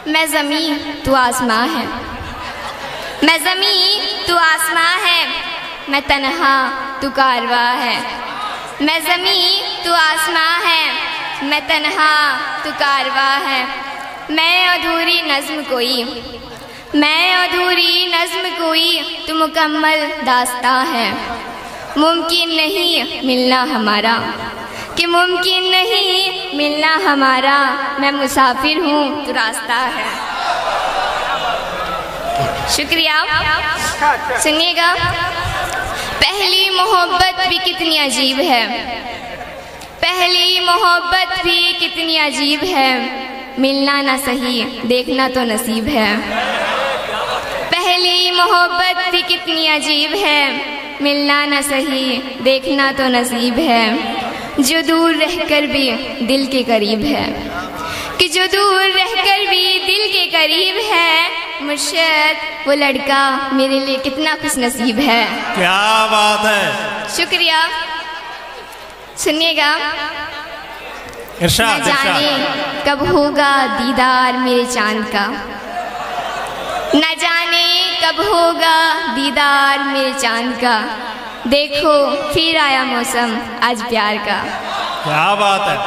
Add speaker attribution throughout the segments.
Speaker 1: मैं ज़मीं तू आसमां है, मैं ज़मीं तू आसमां है, मैं तन्हा तू कारवां है। मैं ज़मीं तू आसमां है, मैं तन्हा तू कारवां है। मैं अधूरी नज़्म कोई, मैं अधूरी नज़्म कोई, तू मुकम्मल दास्तां है। मुमकिन नहीं मिलना हमारा, कि मुमकिन नहीं मिलना हमारा, मैं मुसाफिर हूँ तू रास्ता है। शुक्रिया। सुनिएगा। पहली मोहब्बत भी कितनी अजीब है, पहली मोहब्बत भी कितनी अजीब है, मिलना ना सही देखना तो नसीब है। पहली मोहब्बत भी कितनी अजीब है, मिलना ना सही देखना तो नसीब है। जो दूर रहकर भी दिल के करीब है, कि जो दूर रहकर भी दिल के करीब है, मुर्शिद वो लड़का मेरे लिए कितना खुश नसीब है।
Speaker 2: क्या बात है।
Speaker 1: शुक्रिया। सुनिएगा।
Speaker 2: इरशाद,
Speaker 1: न जाने कब होगा दीदार मेरे चांद का, न जाने कब होगा दीदार मेरे चांद का, देखो फिर आया मौसम आज प्यार का।
Speaker 2: क्या बात है।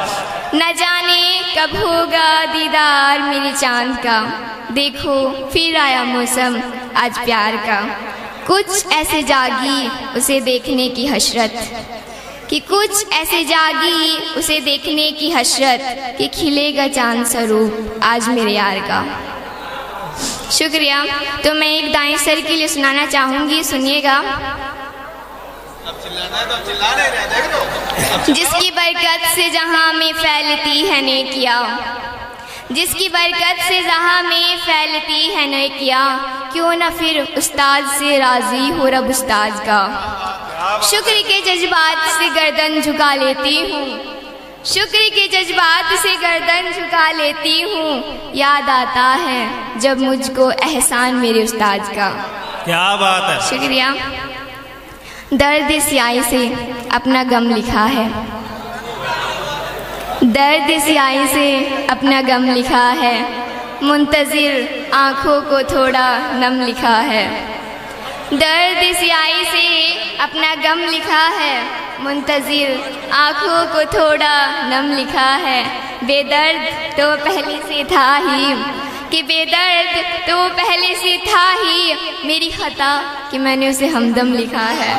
Speaker 1: न जाने कब होगा दीदार मेरे चांद का, देखो फिर आया मौसम आज प्यार का। कुछ ऐसे जागी उसे देखने की हसरत, कि कुछ ऐसे जागी उसे देखने की हसरत, कि खिलेगा चांद स्वरूप आज मेरे यार का। शुक्रिया। तो मैं एक दाएं सर के लिए सुनाना चाहूँगी, सुनिएगा। जिसकी बरकत से जहाँ में फैलती है नेकिया, जिसकी बरकत से जहाँ में फैलती है नेकिया, क्यों न फिर उस्ताद से राजी हो रब उस्ताद का। शुक्र के जज्बात से गर्दन झुका लेती हूँ, शुक्र के जज्बात से गर्दन झुका लेती हूँ, याद आता है जब मुझको एहसान मेरे उस्ताद का।
Speaker 2: क्या बात है।
Speaker 1: शुक्रिया। दर्द स्याही से अपना गम लिखा है, दर्द स्याही से अपना गम लिखा है, मुंतज़िर आँखों को थोड़ा नम लिखा है। दर्द स्याही से अपना गम लिखा है, मुंतज़िर आँखों को थोड़ा नम लिखा है। बेदर्द तो पहले से था ही, कि बेदर्द तो पहले से था ही, मेरी खता कि मैंने उसे हमदम लिखा है।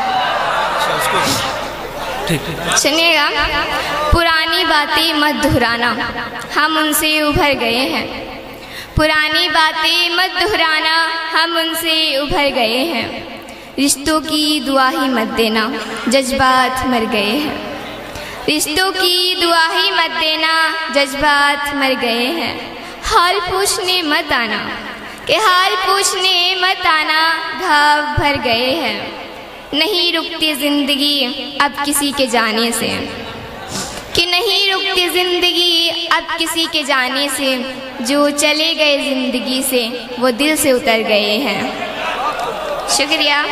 Speaker 1: सुनिएगा। पुरानी बातें मत दोहराना, हम उनसे उभर गए हैं। पुरानी बातें मत दोहराना, हम उनसे उभर गए हैं। रिश्तों की दुआ ही मत देना, जज्बात मर गए हैं। रिश्तों की दुआ ही मत देना, जज्बात मर गए हैं। हाल पूछने मत आना, कि हाल पूछने मत आना, घाव भर गए हैं। नहीं रुकती ज़िंदगी अब किसी के जाने से, कि नहीं रुकती ज़िंदगी अब किसी के जाने से, जो चले गए ज़िंदगी से वो दिल से उतर गए हैं। शुक्रिया।